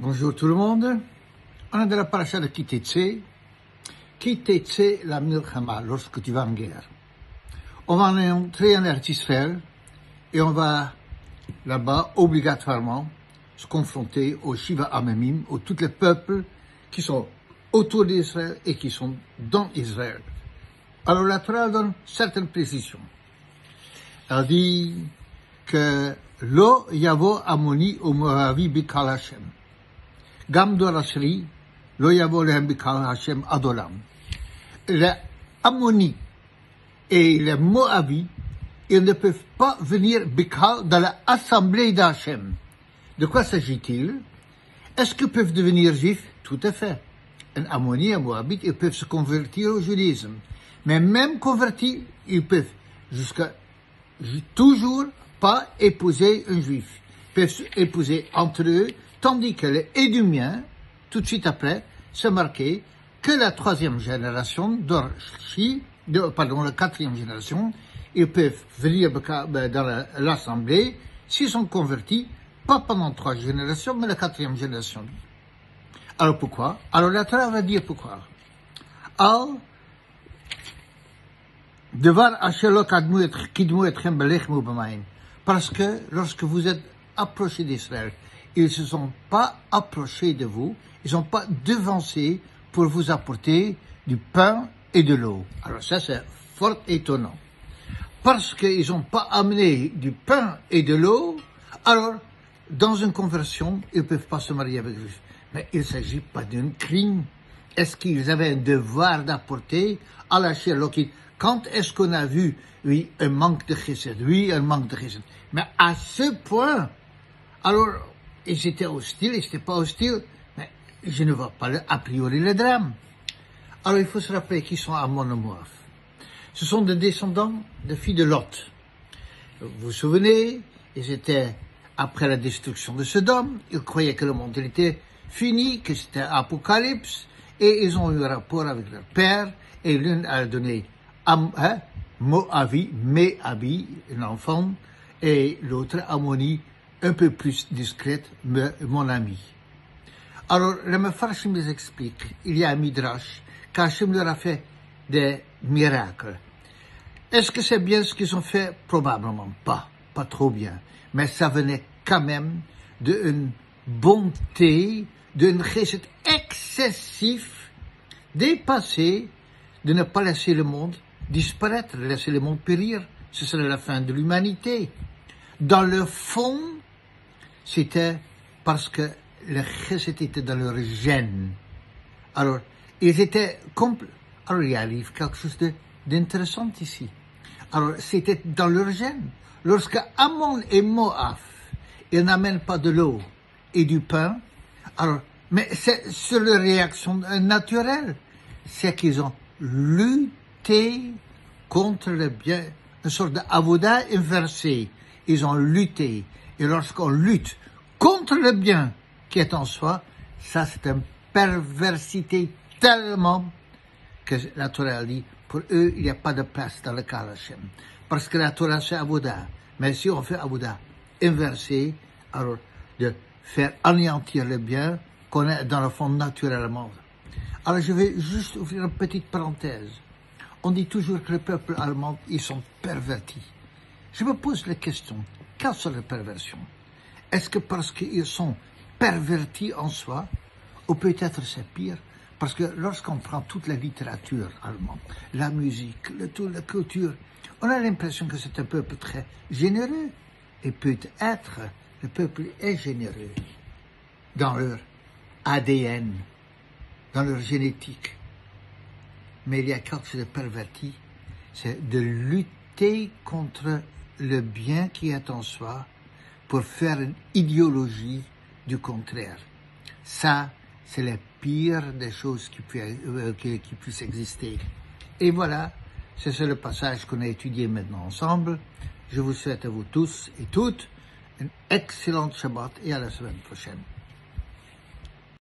Bonjour tout le monde. On est dans la paracha de Kitetse. Kitetse la milchama, lorsque tu vas en guerre. On va entrer en Eretz Israël et on va là-bas obligatoirement se confronter aux Shiva Amemim, aux tous les peuples qui sont autour d'Israël et qui sont dans Israël. Alors la Torah donne certaines précisions. Elle dit que Lo yavo Amoni ou Moavi bikal Hashem. Gam dorashri, Lo yavo lehem bikal Hashem adolam. Les Ammonites et les Moabites, ils ne peuvent pas venir bikal dans l'assemblée d'Hachem. De quoi s'agit-il? Est-ce qu'ils peuvent devenir juifs? Tout à fait. Un Ammoni et un Moabite, ils peuvent se convertir au judaïsme. Mais même convertis, ils peuvent toujours pas épouser un juif. Ils peuvent épouser entre eux, tandis que les Édumiens, tout de suite après, c'est marqué que la troisième génération la quatrième génération, ils peuvent venir dans l'assemblée s'ils sont convertis, pas pendant 3 générations, mais la 4e génération. Alors pourquoi? Alors la Torah va dire pourquoi. Parce que lorsque vous êtes approchés d'Israël, ils ne se sont pas approchés de vous, ils n'ont pas devancé pour vous apporter du pain et de l'eau. Alors ça, c'est fort étonnant. Parce qu'ils n'ont pas amené du pain et de l'eau, alors, dans une conversion, ils ne peuvent pas se marier avec Juifs. Mais il ne s'agit pas d'un crime. Est-ce qu'ils avaient un devoir d'apporter à la Sherlockite? Quand est-ce qu'on a vu, oui, un manque de chesed? Oui, un manque de chesed. Mais à ce point, alors, ils étaient hostiles, ils n'étaient pas hostiles, mais je ne vois pas a priori le drame. Alors, il faut se rappeler qu'ils sont Ammon et Moab. Ce sont des descendants de filles de Lot. Vous vous souvenez, ils étaient après la destruction de Sodome, ils croyaient que le monde était fini, que c'était Apocalypse, et ils ont eu un rapport avec leur père, et l'une a donné Moavi, un enfant, et l'autre Ammoni, un peu plus discrète, mon ami. Alors, le Mefarshim les explique, il y a un midrash, qu'Hachem leur a fait des miracles. Est-ce que c'est bien ce qu'ils ont fait? Probablement pas trop bien. Mais ça venait quand même d'une bonté, d'une chesed excessif, dépassé, de ne pas laisser le monde disparaître, de laisser le monde périr. Ce serait la fin de l'humanité. Dans le fond, c'était parce que le chesed était dans leur gène. Alors, ils étaient Alors, il arrive quelque chose d'intéressant ici. Alors, c'était dans leur gène. Lorsque Ammon et Moab, ils n'amènent pas de l'eau et du pain, alors, mais c'est sur leur réaction naturelle. C'est qu'ils ont lutté contre le bien, une sorte d'avoda inversé. Ils ont lutté. Et lorsqu'on lutte contre le bien qui est en soi, ça c'est une perversité tellement que la Torah dit, pour eux, il n'y a pas de place dans le cas Hashem. Parce que la Torah, c'est avoda. Mais si on fait avoda inversé, alors de faire anéantir le bien qu'on est dans le fond naturellement. Alors je vais juste ouvrir une petite parenthèse. On dit toujours que le peuple allemand, ils sont pervertis. Je me pose la question, quelle sont les perversions? Est-ce que parce qu'ils sont pervertis en soi, ou peut-être c'est pire? Parce que lorsqu'on prend toute la littérature allemande, la musique, la culture, on a l'impression que c'est un peuple très généreux. Et peut-être, le peuple est généreux dans leur ADN, dans leur génétique. Mais il y a quelque chose de perverti, c'est de lutter contre le bien qui est en soi pour faire une idéologie du contraire. Ça, c'est la pire des choses qui puissent exister. Et voilà, c'est le passage qu'on a étudié maintenant ensemble. Je vous souhaite à vous tous et toutes une excellente Shabbat et à la semaine prochaine.